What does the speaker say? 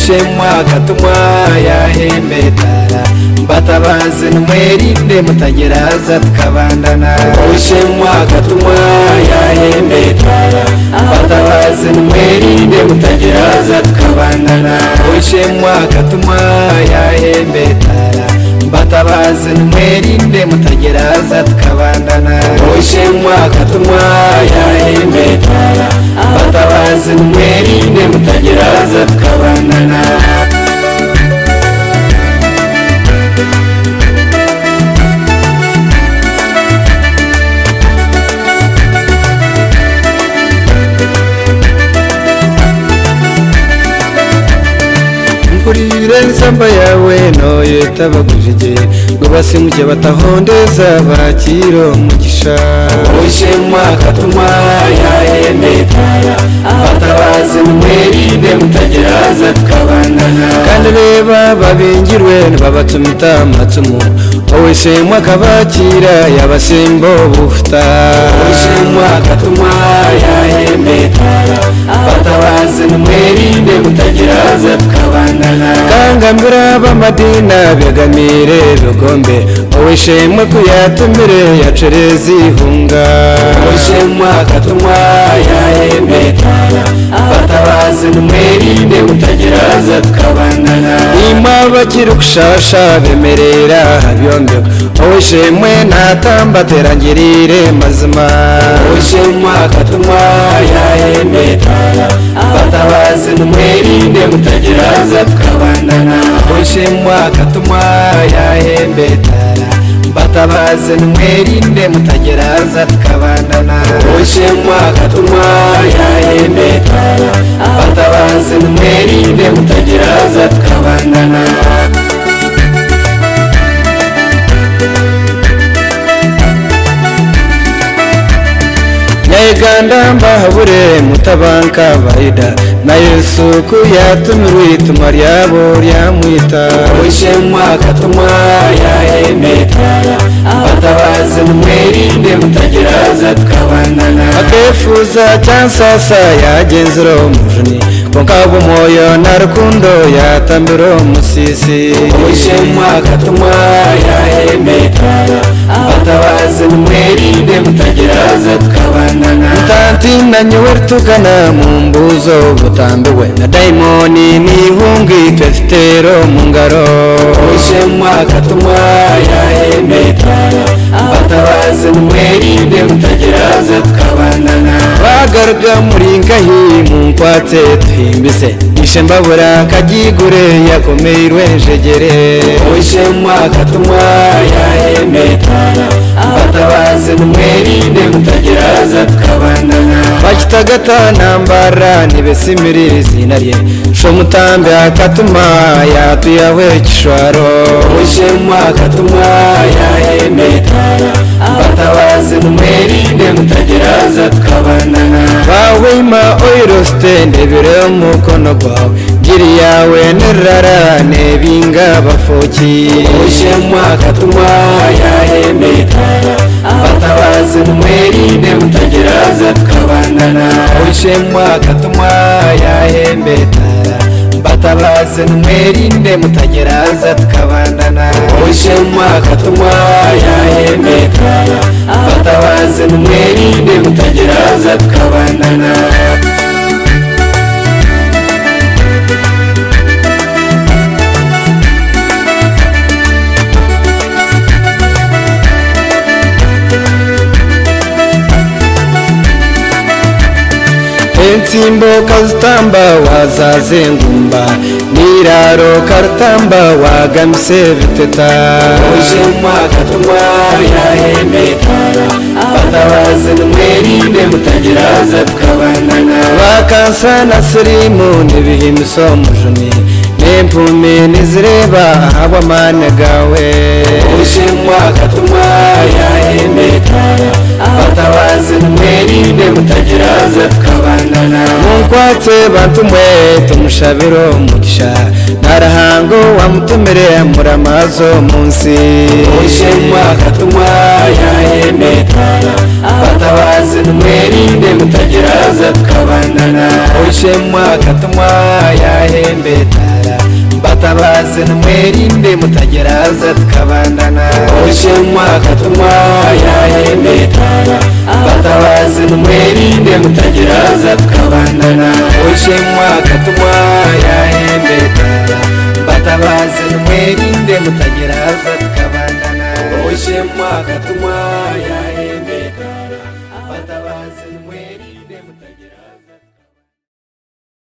ushemwa katumwa yahembetara mbatabazi numwerinde mutageraza tukabandana ushemwa katumwa yahembetara mbatabazi numwerinde mutageraza tukabandana ushemwa katumwa yahembetara mbatabazi numwerinde mutageraza tukabandana ushemwa katumwa yahembetara mbatabazi numwerinde mutageraza tukabandana kurire nsamba yawe noye tabagujije ngo basimuje batahondeza bakiro mugisha ushemwa katumwa yahembetara batabazi numwerinde mutageraza tukabandana kandi reba babingirwe babatumita amatsumu wowe shemwa kabakira yabasembo bufta ushemwa katumwa yahembetara batabazi numwerinde mutageraza tukabandana kangambira b'amadina begamire rugombe wowe shemwa kuyatumire yacereza ihunga ushemwa katumwa yahembetara batabazi numwerinde mutageraza tukabandana ima bakiri kushasha bemerera habyombe wowe shemwe natamba terangirire mazima ushemwa katumwa yahembetara batabazi numwerinde mutageraza tukabandana ushemwa katumwa yahembetara batabazi numwerinde mutageraza tukabandana ushemwa katumwa yahembetara batabazi numwerinde mutageraza tukabandana Nyeganda mbahabure mutabanka baida na Yesu kuyatumira ituma ryabo ryamwita ushemwa katumwa yahembetara batabazi numwerinde mutageraza tukabandana akefuza cyansasa yagenzero mujuni konkabo moyo na rukundo yatambiro musisi ushemwa katumwa yahembetara batabazi numwerinde mutageraza tukabandana tanti nanyowertukana mumbuzo butambiwe na daimoni nihungi twestero mungaro ushemwa katumwa yahembetara batabazi numwerinde mutageraza tukabandana bagarga muri ngahi munkwatse tuhimbise ishembabura kagigure yakomeirwe njegere ushemwa katumwa yahembetara batabazi numwerinde mutageraza tukabandana bakitagata nambara nibesimiri zinarye sho mutambe akatuma yatuyawe kishwaro ushemwa katumwa yahembetara batabazi numwerinde mutageraza tukabandana bawema oiro stende bire mukono gwawe ngiri yawe nerara nebinga bafoki ushemwa katumwa yahembetara batabazi numwerinde mutageraza tukabandana ushemwa katumwa yahembetara batabazi numwerinde mutageraza tukabandana ushemwa katumwa yahembetara batabazi numwerinde mutageraza tukabandana Ensimbo kazitamba wazazengumba niraro kartamba wagamse biteta ushemwa katumwa yahembetara batabazi numwerinde mutageraza tukabandana bakansa na sirimu nibihimso mujuni nempumi nizireba abamane gawe ushemwa katumwa yahembetara batabazi numwerinde mutageraza tukabandana munkwatse bantumwe tumushabiro mugisha narahango wamutumire muramazo munsi ushemwa katumwa yahembetara batabazi numwerinde mutageraza tukabandana ushemwa katumwa yahembetara batabaze nimwerinde mutageraza tukabandana uje mwaka tumwa yahemetara batabaze nimwerinde mutageraza tukabandana uje mwaka tumwa yahemetara batabaze nimwerinde mutageraza tukabandana uje mwaka tumwa